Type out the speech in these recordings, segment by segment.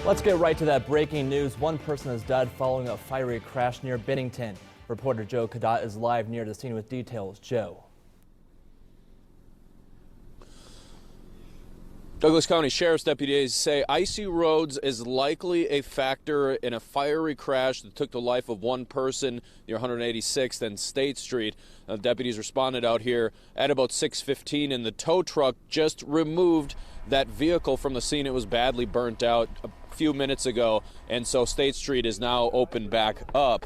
Let's get right to that breaking news. One person has died following a fiery crash near Bennington. Reporter Joe Cadat is live near the scene with details. Joe. Douglas County Sheriff's deputies say icy roads is likely a factor in a fiery crash that took the life of one person near 186th and State Street. Deputies responded out here at about 6:15, and the tow truck just removed that vehicle from the scene. It was badly burnt out a few minutes ago, and so State Street is now opened back up.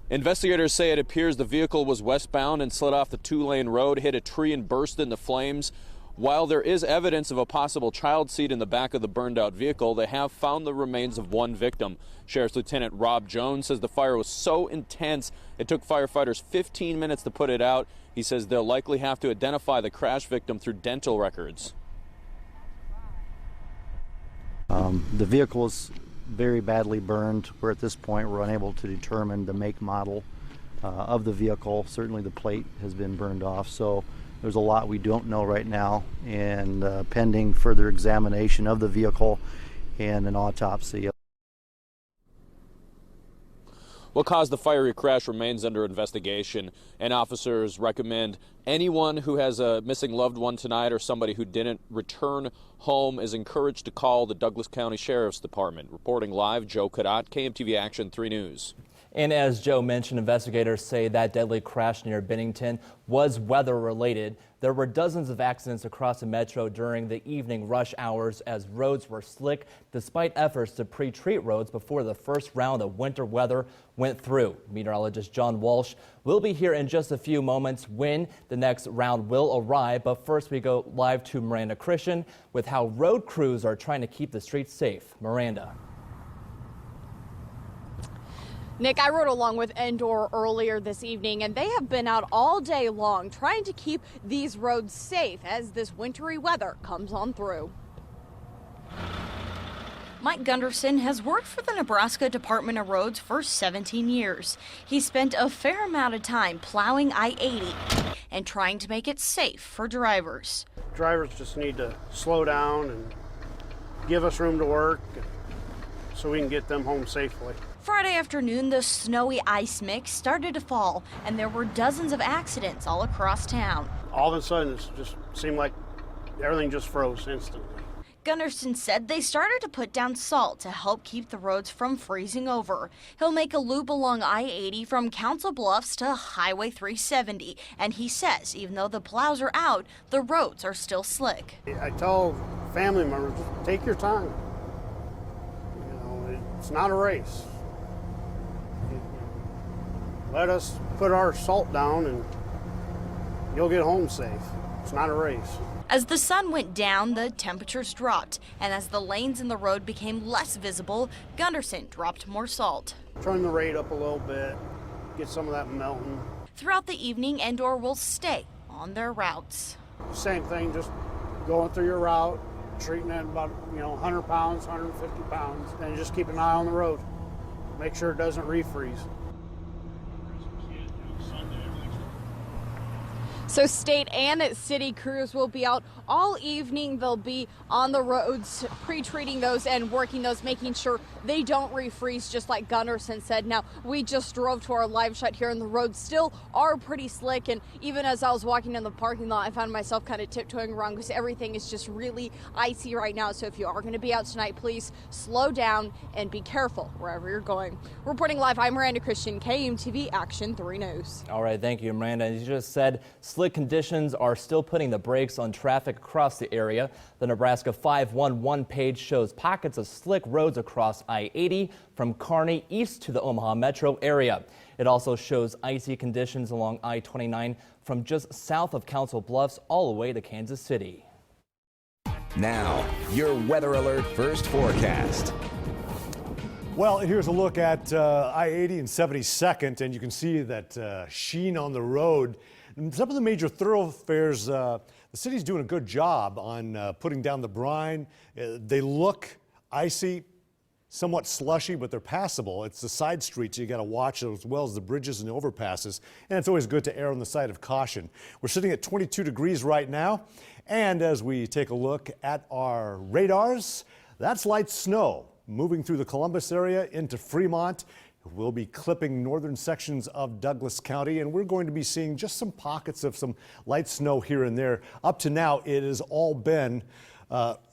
Investigators say it appears the vehicle was westbound and slid off the two-lane road, hit a tree, and burst into flames. While there is evidence of a possible child seat in the back of the burned-out vehicle, they have found the remains of one victim. Sheriff's Lieutenant Rob Jones says the fire was so intense it took firefighters 15 minutes to put it out. He says they'll likely have to identify the crash victim through dental records. The vehicle is very badly burned. We're at this point, we're unable to determine the make model of the vehicle. Certainly the plate has been burned off, so there's a lot we don't know right now, and pending further examination of the vehicle and an autopsy. What caused the fiery crash remains under investigation, and officers recommend anyone who has a missing loved one tonight or somebody who didn't return home is encouraged to call the Douglas County Sheriff's Department. Reporting live, Joe Cadat, KMTV Action 3 News. And as Joe mentioned, investigators say that deadly crash near Bennington was weather-related. There were dozens of accidents across the metro during the evening rush hours as roads were slick despite efforts to pre-treat roads before the first round of winter weather went through. Meteorologist John Walsh will be here in just a few moments when the next round will arrive. But first we go live to Miranda Christian with how road crews are trying to keep the streets safe. Miranda. Nick, I rode along with Endor earlier this evening, and they have been out all day long trying to keep these roads safe as this wintry weather comes on through. Mike Gunderson has worked for the Nebraska Department of Roads for 17 years. He spent a fair amount of time plowing I-80 and trying to make it safe for drivers. Drivers just need to slow down and give us room to work so we can get them home safely. Friday afternoon, the snowy ice mix started to fall, and there were dozens of accidents all across town. All of a sudden, it just seemed like everything just froze instantly. Gunderson said they started to put down salt to help keep the roads from freezing over. He'll make a loop along I-80 from Council Bluffs to Highway 370, and he says even though the plows are out, the roads are still slick. I tell family members, take your time. You know, it's not a race. Let us put our salt down and you'll get home safe. It's not a race. As the sun went down, the temperatures dropped, and as the lanes in the road became less visible, Gunderson dropped more salt. Turn the rate up a little bit, get some of that melting. Throughout the evening, Endor will stay on their routes. Same thing, just going through your route, treating it about 100 pounds, 150 pounds, and just keep an eye on the road. Make sure it doesn't refreeze. So state and city crews will be out all evening. They'll be on the roads pre-treating those and working those, making sure they don't refreeze, just like Gunderson said. Now, we just drove to our live shot here, and the roads still are pretty slick. And even as I was walking in the parking lot, I found myself kind of tiptoeing around because everything is just really icy right now. So if you are going to be out tonight, please slow down and be careful wherever you're going. Reporting live, I'm Miranda Christian, KMTV Action 3 News. All right, thank you, Miranda. As you just said, slick conditions are still putting the brakes on traffic across the area. The Nebraska 511 page shows pockets of slick roads across I-80 from Kearney east to the Omaha metro area. It also shows icy conditions along I-29 from just south of Council Bluffs all the way to Kansas City. Now, your Weather Alert First Forecast. Well, here's a look at I-80 and 72nd, and you can see that sheen on the road. Some of the major thoroughfares, the city's doing a good job on putting down the brine. They look icy, somewhat slushy, but they're passable. It's the side streets you got to watch, as well as the bridges and the overpasses. And it's always good to err on the side of caution. We're sitting at 22 degrees right now. And as we take a look at our radars, that's light snow moving through the Columbus area into Fremont. We'll be clipping northern sections of Douglas County, and we're going to be seeing just some pockets of some light snow here and there. Up to now, it has all been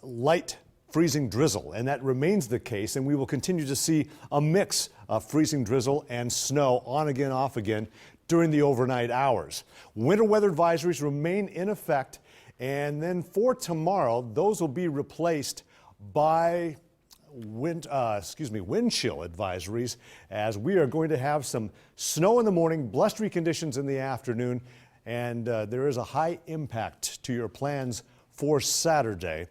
light freezing drizzle, and that remains the case, and we will continue to see a mix of freezing drizzle and snow on again, off again during the overnight hours. Winter weather advisories remain in effect, and then for tomorrow, those will be replaced by wind chill advisories, as we are going to have some snow in the morning, blustery conditions in the afternoon, and there is a high impact to your plans for Saturday.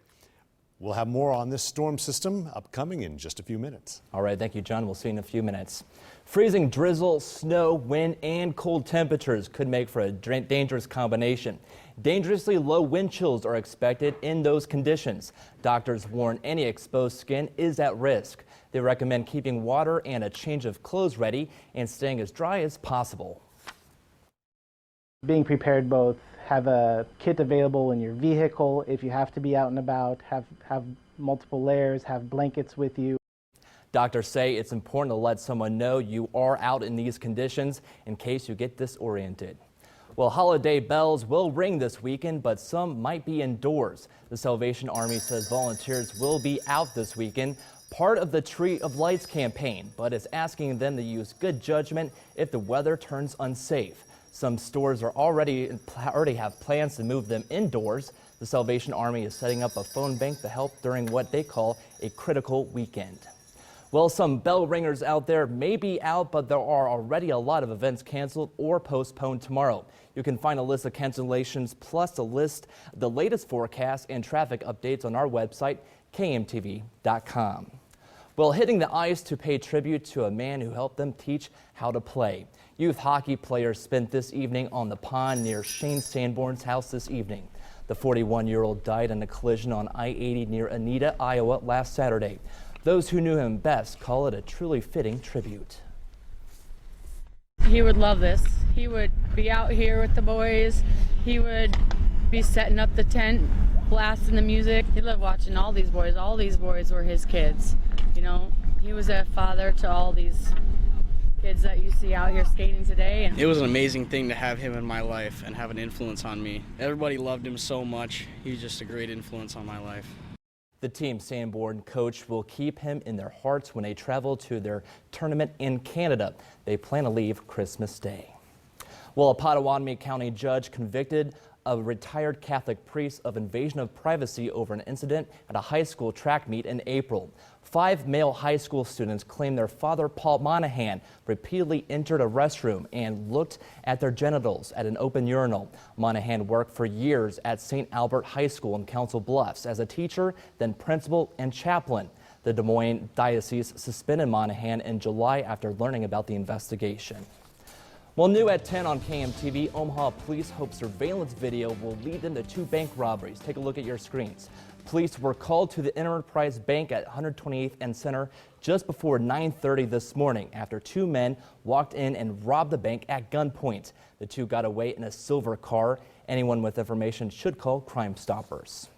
We'll have more on this storm system upcoming in just a few minutes. All right, thank you, John. We'll see you in a few minutes. Freezing drizzle, snow, wind, and cold temperatures could make for a dangerous combination. Dangerously low wind chills are expected in those conditions. Doctors warn any exposed skin is at risk. They recommend keeping water and a change of clothes ready and staying as dry as possible. Being prepared, both have a kit available in your vehicle if you have to be out and about, have multiple layers, have blankets with you. Doctors say it's important to let someone know you are out in these conditions in case you get disoriented. Well, holiday bells will ring this weekend, but some might be indoors. The Salvation Army says volunteers will be out this weekend, part of the Tree of Lights campaign, but is asking them to use good judgment if the weather turns unsafe. Some stores are already have plans to move them indoors. The Salvation Army is setting up a phone bank to help during what they call a critical weekend. Well, some bell ringers out there may be out, but there are already a lot of events canceled or postponed tomorrow. You can find a list of cancellations plus the latest forecast and traffic updates on our website, KMTV.com. Well, hitting the ice to pay tribute to a man who helped them teach how to play. Youth hockey players spent this evening on the pond near Shane Sanborn's house this evening. The 41-year-old died in a collision on I-80 near Anita, Iowa last Saturday. Those who knew him best call it a truly fitting tribute. He would love this. He would be out here with the boys. He would be setting up the tent, blasting the music. He loved watching all these boys. All these boys were his kids. You know, he was a father to all these kids that you see out here skating today. And it was an amazing thing to have him in my life and have an influence on me. Everybody loved him so much. He was just a great influence on my life. The team Sanborn coach will keep him in their hearts when they travel to their tournament in Canada. They plan to leave Christmas Day. Well, a Potawatomi County judge convicted a retired Catholic priest of invasion of privacy over an incident at a high school track meet in April. 5 male high school students claim their father, Paul Monahan, repeatedly entered a restroom and looked at their genitals at an open urinal. Monahan worked for years at St. Albert High School in Council Bluffs as a teacher, then principal and chaplain. The Des Moines Diocese suspended Monahan in July after learning about the investigation. Well, new at 10 on KMTV, Omaha police hope surveillance video will lead them to 2 bank robberies. Take a look at your screens. Police were called to the Enterprise Bank at 128th and Center just before 9:30 this morning after 2 men walked in and robbed the bank at gunpoint. The 2 got away in a silver car. Anyone with information should call Crime Stoppers.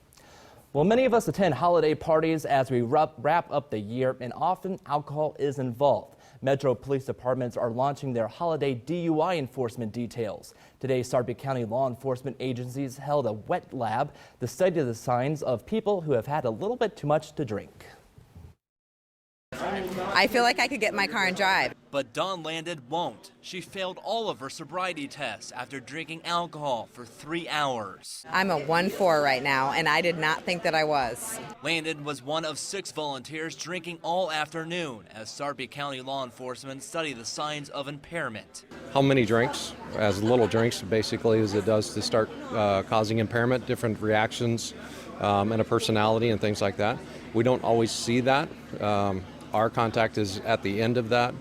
Well, many of us attend holiday parties as we wrap up the year, and often alcohol is involved. Metro Police Departments are launching their holiday DUI enforcement details. Today, Sarpy County law enforcement agencies held a wet lab to study the signs of people who have had a little bit too much to drink. I feel like I could get in my car and drive. But Dawn Landed won't. She failed all of her sobriety tests after drinking alcohol for 3 hours. I'm a 1-4 right now, and I did not think that I was. Landed was one of 6 volunteers drinking all afternoon as Sarpy County law enforcement study the signs of impairment. How many drinks, as little drinks basically as it does to start causing impairment, different reactions and a personality and things like that. We don't always see that. Our contact is at the end of that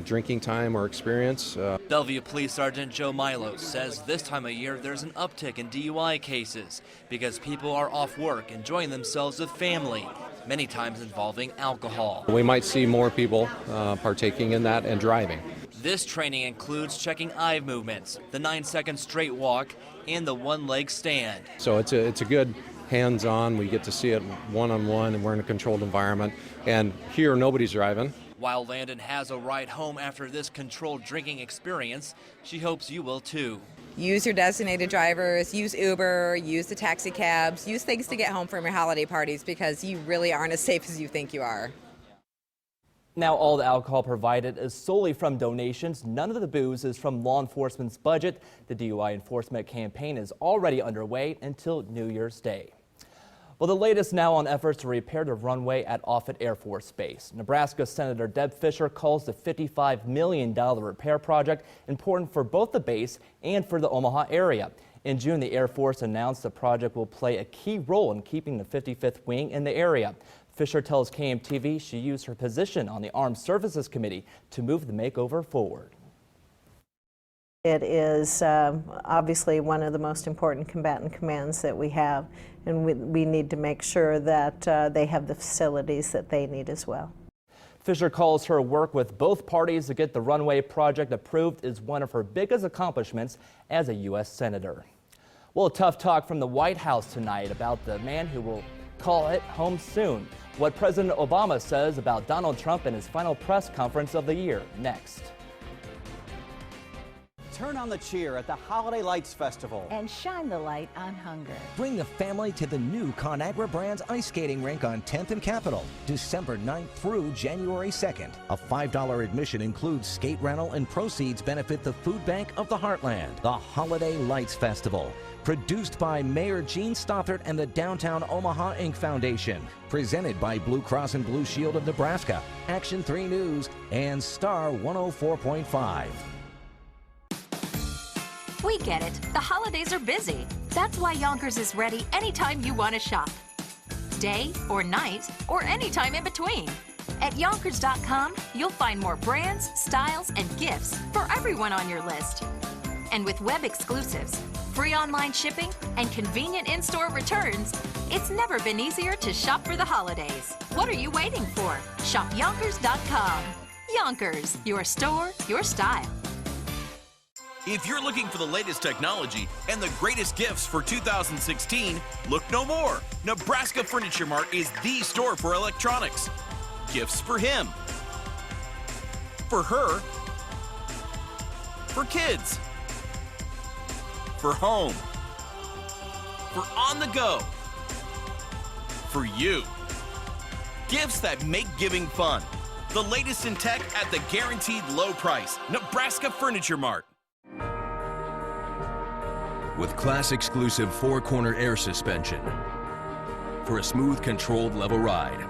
drinking time or experience. Bellevue Police Sergeant Joe Milo says this time of year there's an uptick in DUI cases because people are off work enjoying themselves with family, many times involving alcohol. We might see more people partaking in that and driving. This training includes checking eye movements, the 9-second straight walk, and the one-leg stand. So it's a good hands-on. We get to see it one-on-one, and we're in a controlled environment. And here, nobody's driving. While Landon has a ride home after this controlled drinking experience, she hopes you will too. Use your designated drivers, use Uber, use the taxi cabs, use things to get home from your holiday parties because you really aren't as safe as you think you are. Now, all the alcohol provided is solely from donations. None of the booze is from law enforcement's budget. The DUI enforcement campaign is already underway until New Year's Day. Well, the latest now on efforts to repair the runway at Offutt Air Force Base. Nebraska Senator Deb Fischer calls the $55 million repair project important for both the base and for the Omaha area. In June, the Air Force announced the project will play a key role in keeping the 55th wing in the area. Fischer tells KMTV she used her position on the Armed Services Committee to move the makeover forward. It is obviously one of the most important combatant commands that we have, and we need to make sure that they have the facilities that they need as well. Fischer calls her work with both parties to get the runway project approved is one of her biggest accomplishments as a U.S. Senator. Well, tough talk from the White House tonight about the man who will call it home soon. What President Obama says about Donald Trump in his final press conference of the year. Next. Turn on the cheer at the Holiday Lights Festival. And shine the light on hunger. Bring the family to the new ConAgra Brands ice skating rink on 10th and Capitol, December 9th through January 2nd. A $5 admission includes skate rental, and proceeds benefit the Food Bank of the Heartland. The Holiday Lights Festival, produced by Mayor Gene Stothert and the Downtown Omaha Inc. Foundation. Presented by Blue Cross and Blue Shield of Nebraska, Action 3 News, and Star 104.5. We get it. The holidays are busy. That's why Yonkers is ready anytime you want to shop. Day or night or anytime in between. At Yonkers.com, you'll find more brands, styles, and gifts for everyone on your list. And with web exclusives, free online shipping, and convenient in-store returns, it's never been easier to shop for the holidays. What are you waiting for? Shop Yonkers.com. Yonkers, your store, your style. If you're looking for the latest technology and the greatest gifts for 2016, look no more. Nebraska Furniture Mart is the store for electronics. Gifts for him, for her, for kids, for home, for on the go, for you. Gifts that make giving fun. The latest in tech at the guaranteed low price. Nebraska Furniture Mart. With class-exclusive four-corner air suspension for a smooth, controlled, level ride.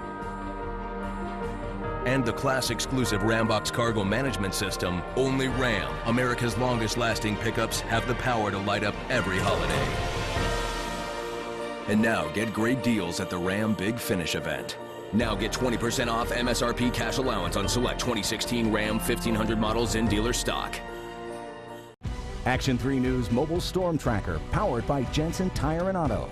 And the class-exclusive Rambox cargo management system, only Ram, America's longest-lasting pickups, have the power to light up every holiday. And now get great deals at the Ram Big Finish event. Now get 20% off MSRP cash allowance on select 2016 Ram 1500 models in dealer stock. Action 3 News Mobile Storm Tracker, powered by Jensen Tire and Auto.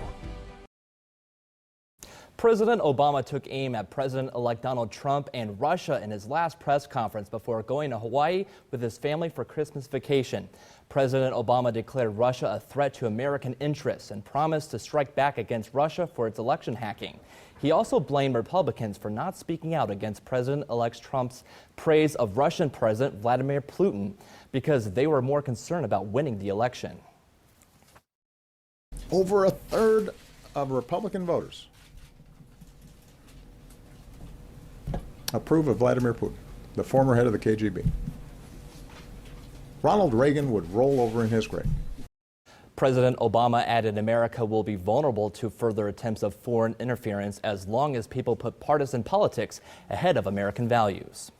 President Obama took aim at President-elect Donald Trump and Russia in his last press conference before going to Hawaii with his family for Christmas vacation. President Obama declared Russia a threat to American interests and promised to strike back against Russia for its election hacking. He also blamed Republicans for not speaking out against President-elect Trump's praise of Russian President Vladimir Putin because they were more concerned about winning the election. Over a third of Republican voters approve of Vladimir Putin, the former head of the KGB. Ronald Reagan would roll over in his grave. President Obama added America will be vulnerable to further attempts of foreign interference as long as people put partisan politics ahead of American values.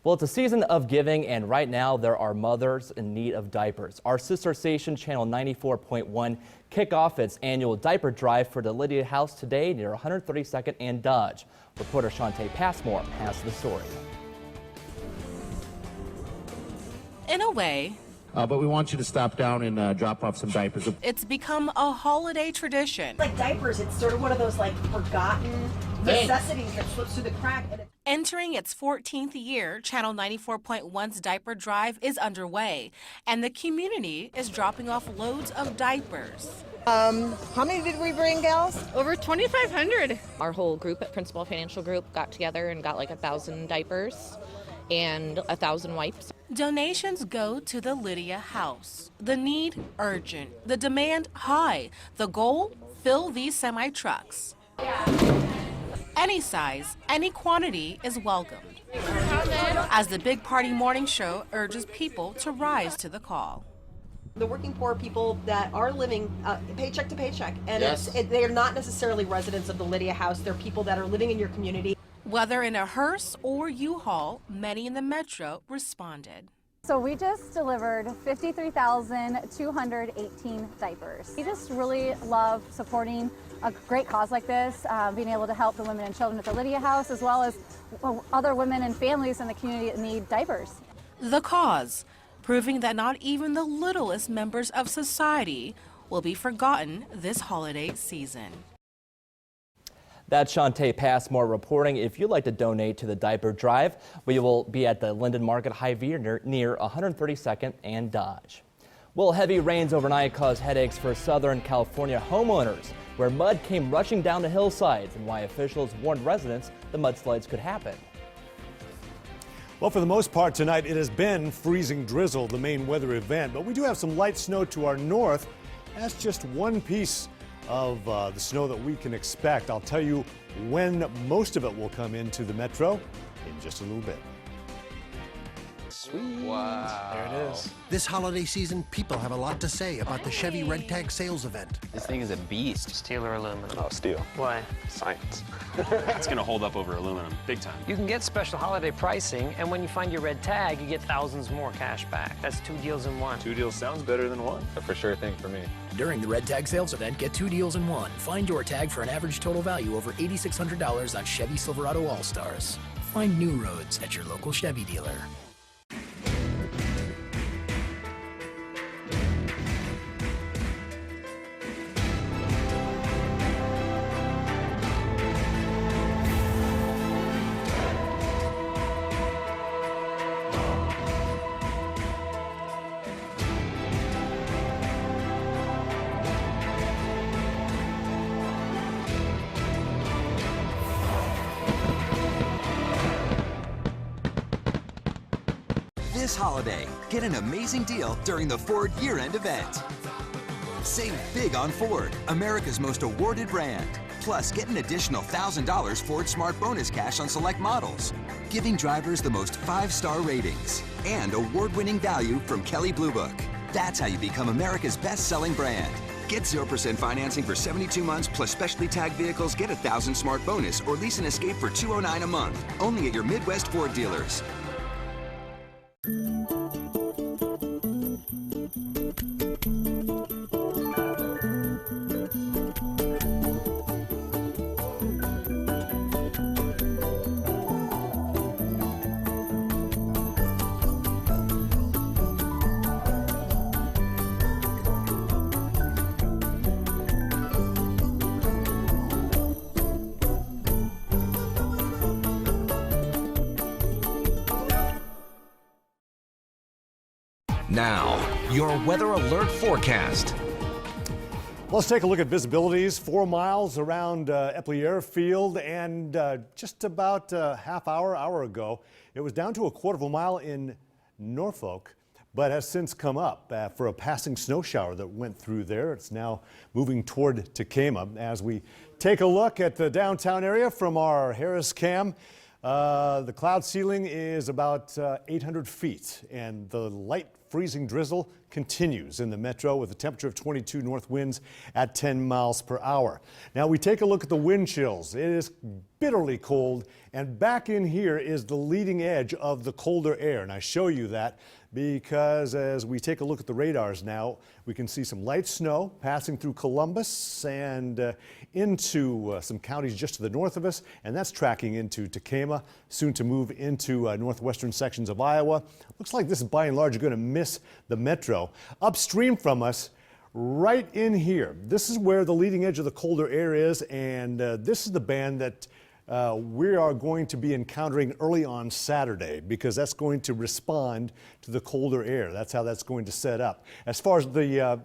Well, it's a season of giving, and right now there are mothers in need of diapers. Our sister station, Channel 94.1, kick off its annual diaper drive for the Lydia House today near 132nd and Dodge. Reporter Shantae Passmore has the story. In a way, but we want you to stop down and drop off some diapers. it's become a holiday tradition. Like diapers, it's sort of one of those like forgotten necessities that slips through the crack. Entering its 14th year, Channel 94.1's diaper drive is underway, and the community is dropping off loads of diapers. How many did we bring, gals? Over 2,500. Our whole group at Principal Financial Group got together and got like 1,000 diapers and 1,000 wipes. Donations go to the Lydia House. The need urgent, the demand high. The goal, fill these semi-trucks. Any size, any quantity is welcomed. As the Big Party Morning Show urges people to rise to the call. The working poor people that are living paycheck to paycheck, and Yes. they are not necessarily residents of the Lydia House. They're people that are living in your community. Whether in a hearse or U-Haul, many in the metro responded. So we just delivered 53,218 diapers. We just really love supporting a great cause like this, being able to help the women and children at the Lydia House, as well as other women and families in the community that need diapers. The cause, proving that not even the littlest members of society will be forgotten this holiday season. That's Shantae Passmore reporting. If you'd like to donate to the diaper drive, we will be at the Linden Market Hy-Vee near 132nd and Dodge. Well, heavy rains overnight caused headaches for Southern California homeowners, where mud came rushing down the hillsides, and why officials warned residents the mudslides could happen. Well, for the most part tonight, it has been freezing drizzle, the main weather event, but we do have some light snow to our north. That's just one piece of the snow that we can expect. I'll tell you when most of it will come into the metro in just a little bit. Sweet. Wow. There it is. This holiday season, people have a lot to say about the Chevy Red Tag sales event. This thing is a beast. Steel or aluminum? Oh, steel. Why? Science. It's going to hold up over aluminum, big time. You can get special holiday pricing, and when you find your red tag, you get thousands more cash back. That's 2 deals in 1. 2 deals sounds better than 1. A for sure thing for me. During the Red Tag sales event, get 2 deals in 1. Find your tag for an average total value over $8,600 on Chevy Silverado All-Stars. Find new roads at your local Chevy dealer. This holiday, get an amazing deal during the Ford year-end event. Save big on Ford, America's most awarded brand. Plus, get an additional $1,000 Ford Smart Bonus cash on select models, giving drivers the most 5-star ratings and award-winning value from Kelley Blue Book. That's how you become America's best-selling brand. Get 0% financing for 72 months plus specially tagged vehicles. Get a $1,000 Smart Bonus or lease an Escape for $209 a month. Only at your Midwest Ford dealers. Now, your weather alert forecast. Let's take a look at visibilities. 4 miles around Epley Airfield, and just about a hour ago, it was down to a quarter of a mile in Norfolk, but has since come up for a passing snow shower that went through there. It's now moving toward Takema. As we take a look at the downtown area from our Harris cam, the cloud ceiling is about 800 feet, and the light freezing drizzle continues in the metro with a temperature of 22, north winds at 10 miles per hour. Now we take a look at the wind chills. It is bitterly cold, and back in here is the leading edge of the colder air. And I show you that because as we take a look at the radars now, we can see some light snow passing through Columbus and into some counties just to the north of us, and that's tracking into Takema, soon to move into northwestern sections of Iowa. Looks like this is by and large going to miss the metro. Upstream from us, right in here, this is where the leading edge of the colder air is, and this is the band that we are going to be encountering early on Saturday, because that's going to respond to the colder air. That's how that's going to set up. As far as the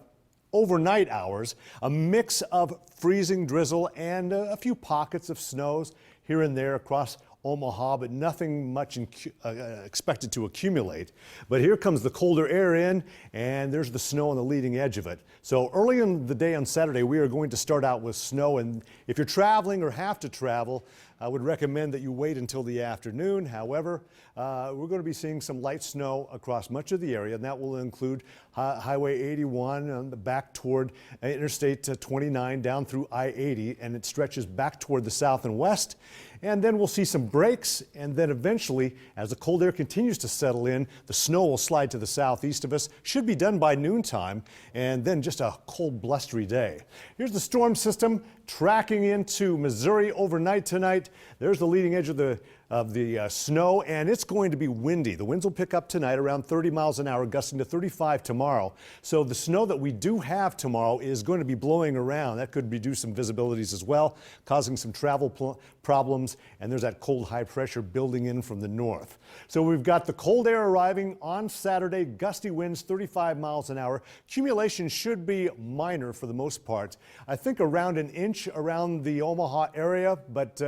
overnight hours, a mix of freezing drizzle and a few pockets of snows here and there across Omaha, but nothing much expected to accumulate. But here comes the colder air in, and there's the snow on the leading edge of it. So early in the day on Saturday, we are going to start out with snow, and if you're traveling or have to travel, I would recommend that you wait until the afternoon. However, we're going to be seeing some light snow across much of the area, and that will include Highway 81 on the back toward Interstate 29 down through I-80, and it stretches back toward the south and west. And then we'll see some breaks, and then eventually, as the cold air continues to settle in, the snow will slide to the southeast of us. Should be done by noontime, and then just a cold, blustery day. Here's the storm system tracking into Missouri overnight tonight. There's the leading edge of the snow, and it's going to be windy. The winds will pick up tonight around 30 miles an hour, gusting to 35 tomorrow. So the snow that we do have tomorrow is going to be blowing around. That could reduce some visibilities as well, causing some travel problems, and there's that cold high pressure building in from the north. So we've got the cold air arriving on Saturday, gusty winds 35 miles an hour. Accumulation should be minor for the most part. I think around an inch around the Omaha area, but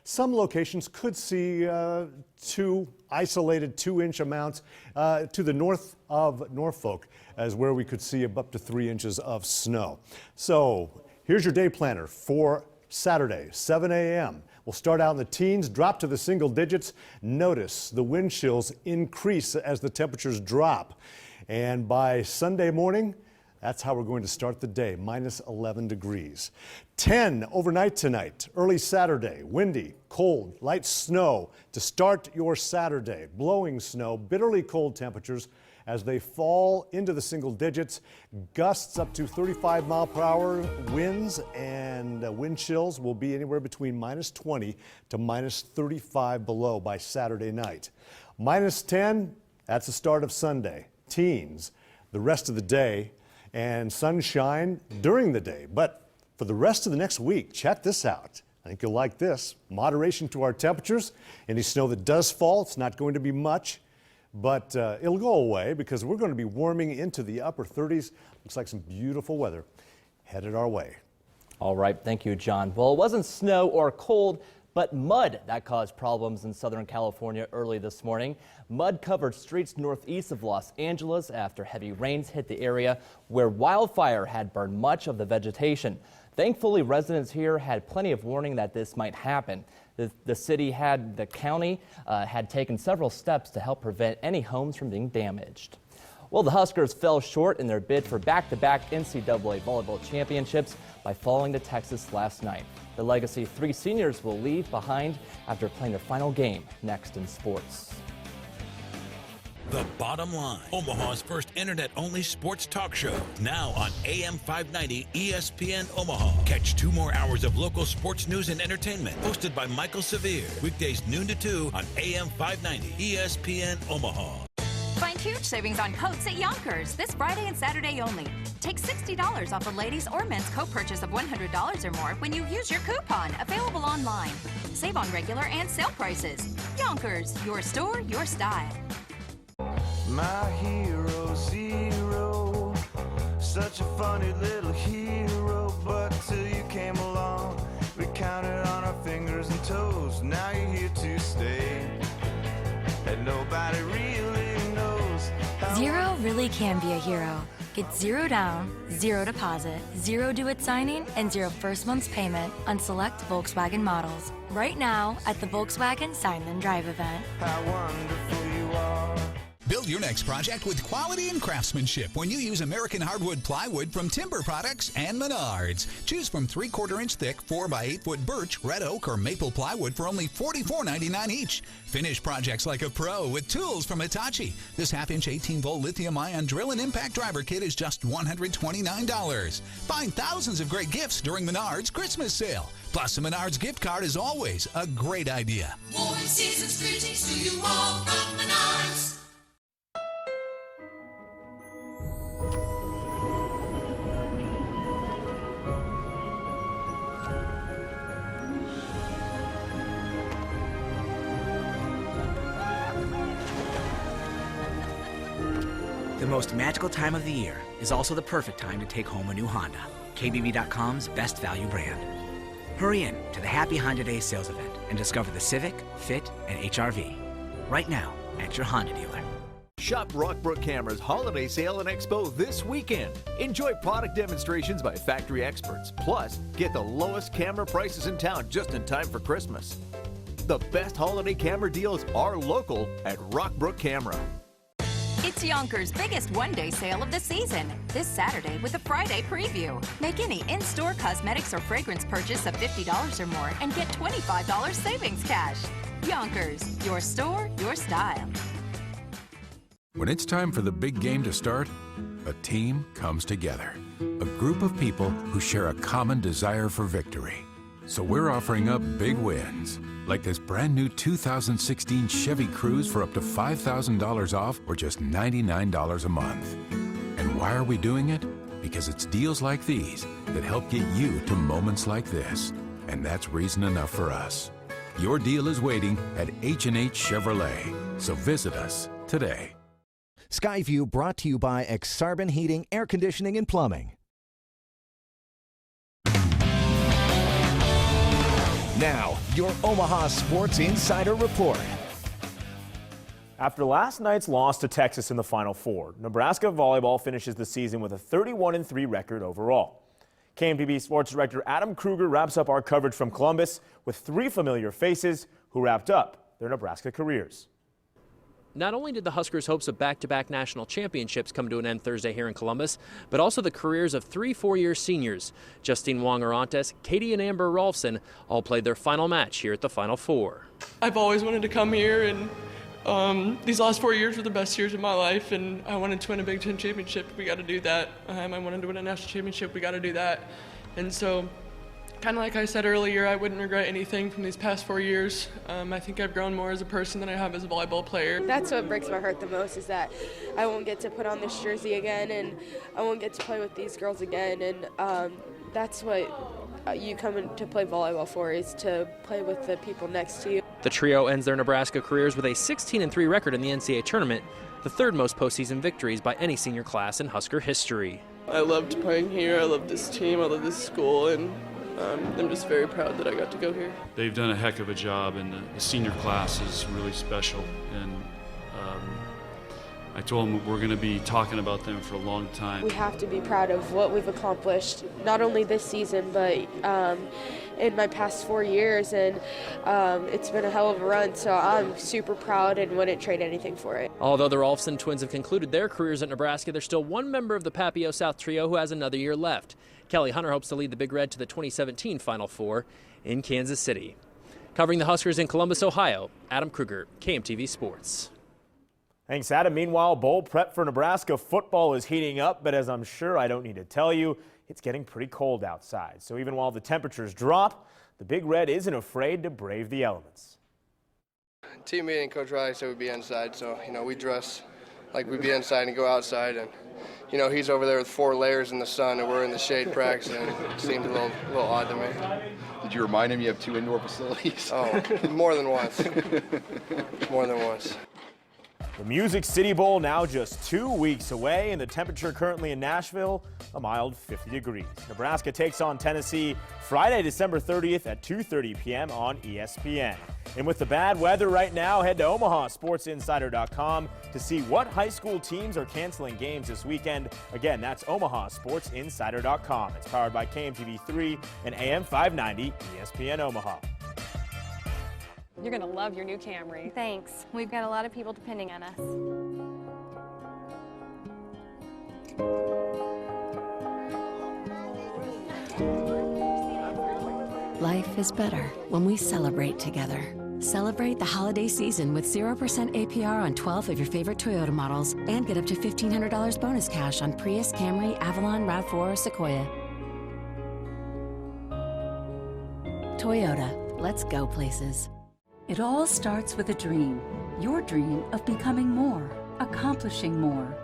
some locations could see two isolated 2-inch amounts to the north of Norfolk, as where we could see up to 3 inches of snow. So here's your day planner for Saturday, 7 a.m. We'll start out in the teens, drop to the single digits. Notice the wind chills increase as the temperatures drop. And by Sunday morning, that's how we're going to start the day, minus 11 degrees. 10 overnight tonight, early Saturday, windy, cold, light snow to start your Saturday. Blowing snow, bitterly cold temperatures as they fall into the single digits. Gusts up to 35 mile per hour winds, and wind chills will be anywhere between minus 20 to minus 35 below by Saturday night. Minus 10, that's the start of Sunday. Teens, the rest of the day, and sunshine during the day. But for the rest of the next week, check this out. I think you'll like this. Moderation to our temperatures. Any snow that does fall, it's not going to be much, but it'll go away because we're going to be warming into the upper 30s. Looks like some beautiful weather headed our way. All right, thank you, John. Well, it wasn't snow or cold, but mud that caused problems in Southern California early this morning. Mud covered streets northeast of Los Angeles after heavy rains hit the area where wildfire had burned much of the vegetation. Thankfully, residents here had plenty of warning that this might happen. The county had taken several steps to help prevent any homes from being damaged. Well, the Huskers fell short in their bid for back-to-back NCAA volleyball championships by falling to Texas last night. The Legacy 3 seniors will leave behind after playing their final game. Next in sports. The Bottom Line, Omaha's first internet-only sports talk show, now on AM 590 ESPN Omaha. Catch 2 more hours of local sports news and entertainment, hosted by Michael Severe. Weekdays noon to 2 on AM 590 ESPN Omaha. Find huge savings on coats at Yonkers this Friday and Saturday only. Take $60 off a ladies' or men's coat purchase of $100 or more when you use your coupon, available online. Save on regular and sale prices. Yonkers, your store, your style. My hero, zero, such a funny little hero, but till you came along, we counted on our fingers and toes. Now you're here to stay, and nobody really knows. Zero really can be a hero. Get 0 down, 0 deposit, 0 due at signing, and 0 first month's payment on select Volkswagen models. Right now at the Volkswagen Sign Then Drive event. How wonderful you are. Build your next project with quality and craftsmanship when you use American hardwood plywood from Timber Products and Menards. Choose from 3/4-inch thick 4x8-foot birch, red oak, or maple plywood for only $44.99 each. Finish projects like a pro with tools from Hitachi. This 1/2-inch 18-volt lithium-ion drill and impact driver kit is just $129. Find thousands of great gifts during Menards Christmas sale. Plus, a Menards gift card is always a great idea. More season's greetings to you all from Menards. The most magical time of the year is also the perfect time to take home a new Honda, KBB.com's best value brand. Hurry in to the Happy Honda Days sales event and discover the Civic, Fit, and HR-V right now at your Honda dealer. Shop Rockbrook Camera's holiday sale and expo this weekend. Enjoy product demonstrations by factory experts. Plus, get the lowest camera prices in town just in time for Christmas. The best holiday camera deals are local at Rockbrook Camera. It's Yonkers' biggest one-day sale of the season. This Saturday with a Friday preview. Make any in-store cosmetics or fragrance purchase of $50 or more and get $25 savings cash. Yonkers, your store, your style. When it's time for the big game to start, a team comes together. A group of people who share a common desire for victory. So we're offering up big wins, like this brand new 2016 Chevy Cruze for up to $5,000 off or just $99 a month. And why are we doing it? Because it's deals like these that help get you to moments like this. And that's reason enough for us. Your deal is waiting at H&H Chevrolet. So visit us today. Skyview brought to you by Exarban Heating, Air Conditioning, and Plumbing. Now, your Omaha Sports Insider Report. After last night's loss to Texas in the Final Four, Nebraska volleyball finishes the season with a 31-3 record overall. KMTV Sports Director Adam Kruger wraps up our coverage from Columbus with 3 familiar faces who wrapped up their Nebraska careers. Not only did the Huskers' hopes of back-to-back national championships come to an end Thursday here in Columbus, but also the careers of 3 four-year seniors. Justine Wong-Orantes, Katie and Amber Rolfson all played their final match here at the Final Four. I've always wanted to come here, and these last 4 years were the best years of my life, and I wanted to win a Big Ten championship. We got to do that. I wanted to win a national championship. We got to do that. And so, kind of like I said earlier, I wouldn't regret anything from these past 4 years. I think I've grown more as a person than I have as a volleyball player. That's what breaks my heart the most, is that I won't get to put on this jersey again, and I won't get to play with these girls again. And that's what you come in to play volleyball for, is to play with the people next to you. The trio ends their Nebraska careers with a 16-3 record in the NCAA tournament, the 3rd most postseason victories by any senior class in Husker history. I loved playing here. I love this team. I love this school, and I'm just very proud that I got to go here. They've done a heck of a job, and the senior class is really special. And I told them we're going to be talking about them for a long time. We have to be proud of what we've accomplished, not only this season, but in my past 4 years. And it's been a hell of a run, so I'm super proud and wouldn't trade anything for it. Although the Rolfson twins have concluded their careers at Nebraska, there's still one member of the Papio South trio who has another year left. Kelly Hunter hopes to lead the Big Red to the 2017 Final Four in Kansas City. Covering the Huskers in Columbus, Ohio, Adam Kruger, KMTV Sports. Thanks, Adam. Meanwhile, bowl prep for Nebraska football is heating up, but as I'm sure I don't need to tell you, it's getting pretty cold outside. So even while the temperatures drop, the Big Red isn't afraid to brave the elements. Team meeting, Coach Riley said we'd be inside, so, we dress like we'd be inside and go outside. And, he's over there with 4 layers in the sun, and we're in the shade practicing. It seemed a little odd to me. Did you remind him you have 2 indoor facilities? Oh, more than once. More than once. The Music City Bowl now just 2 weeks away, and the temperature currently in Nashville, a mild 50 degrees. Nebraska takes on Tennessee Friday, December 30th at 2:30 p.m. on ESPN. And with the bad weather right now, head to omahasportsinsider.com to see what high school teams are canceling games this weekend. Again, that's omahasportsinsider.com. It's powered by KMTV3 and AM 590 ESPN Omaha. You're going to love your new Camry. Thanks. We've got a lot of people depending on us. Life is better when we celebrate together. Celebrate the holiday season with 0% APR on 12 of your favorite Toyota models and get up to $1,500 bonus cash on Prius, Camry, Avalon, RAV4, or Sequoia. Toyota, let's go places. It all starts with a dream. Your dream of becoming more, accomplishing more,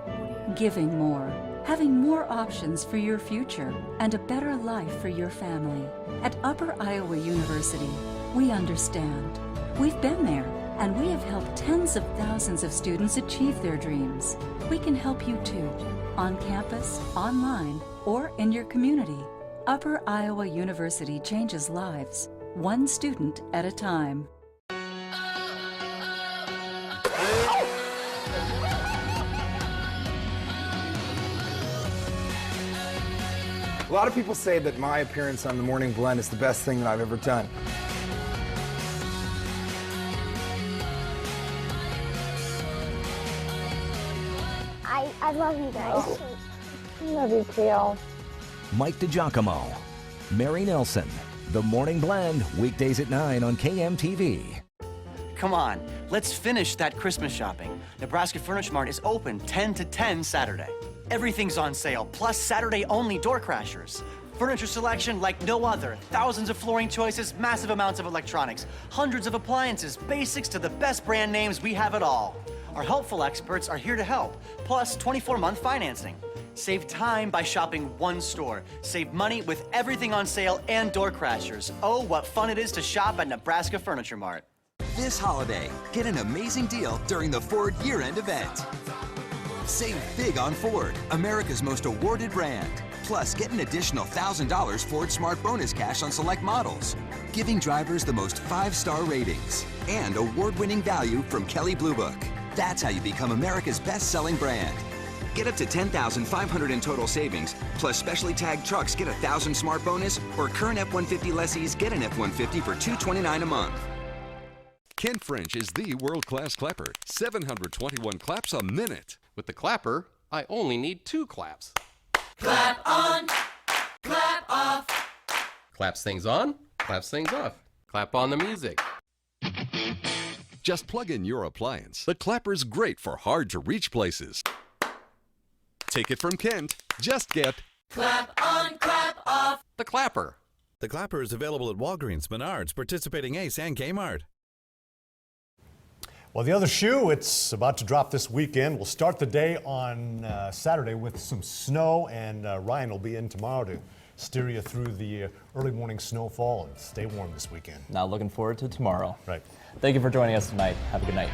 giving more, having more options for your future, and a better life for your family. At Upper Iowa University, we understand. We've been there, And we have helped tens of thousands of students achieve their dreams. We can help you too, on campus, online, or in your community. Upper Iowa University changes lives, one student at a time. A lot of people say that my appearance on the Morning Blend is the best thing that I've ever done. I love you guys. I love you too. Mike DiGiacomo, Mary Nelson, The Morning Blend, weekdays at 9 on KMTV. Come on, let's finish that Christmas shopping. Nebraska Furniture Mart is open 10 to 10 Saturday. Everything's on sale, plus Saturday-only door crashers. Furniture selection like no other. Thousands of flooring choices, massive amounts of electronics, hundreds of appliances, basics to the best brand names, we have it all. Our helpful experts are here to help, plus 24-month financing. Save time by shopping one store. Save money with everything on sale and door crashers. Oh, what fun it is to shop at Nebraska Furniture Mart. This holiday, get an amazing deal during the Ford year-end event. Save big on Ford, America's most awarded brand. Plus, get an additional $1,000 Ford Smart Bonus Cash on select models, giving drivers the most 5-star ratings and award-winning value from Kelley Blue Book. That's how you become America's best-selling brand. Get up to $10,500 in total savings, plus specially tagged trucks get $1,000 Smart Bonus, or current F-150 lessees get an F-150 for $229 a month. Kent French is the world-class clapper. 721 claps a minute. With the clapper, I only need 2 claps. Clap on, clap off. Claps things on, claps things off. Clap on the music. Just plug in your appliance. The clapper's great for hard-to-reach places. Take it from Kent. Just get Clap on, clap off. the clapper. The clapper is available at Walgreens, Menards, participating Ace, and Kmart. Well, the other shoe, it's about to drop this weekend. We'll start the day on Saturday with some snow, and Ryan will be in tomorrow to steer you through the early morning snowfall and stay warm this weekend. Now looking forward to tomorrow. Right. Thank you for joining us tonight. Have a good night.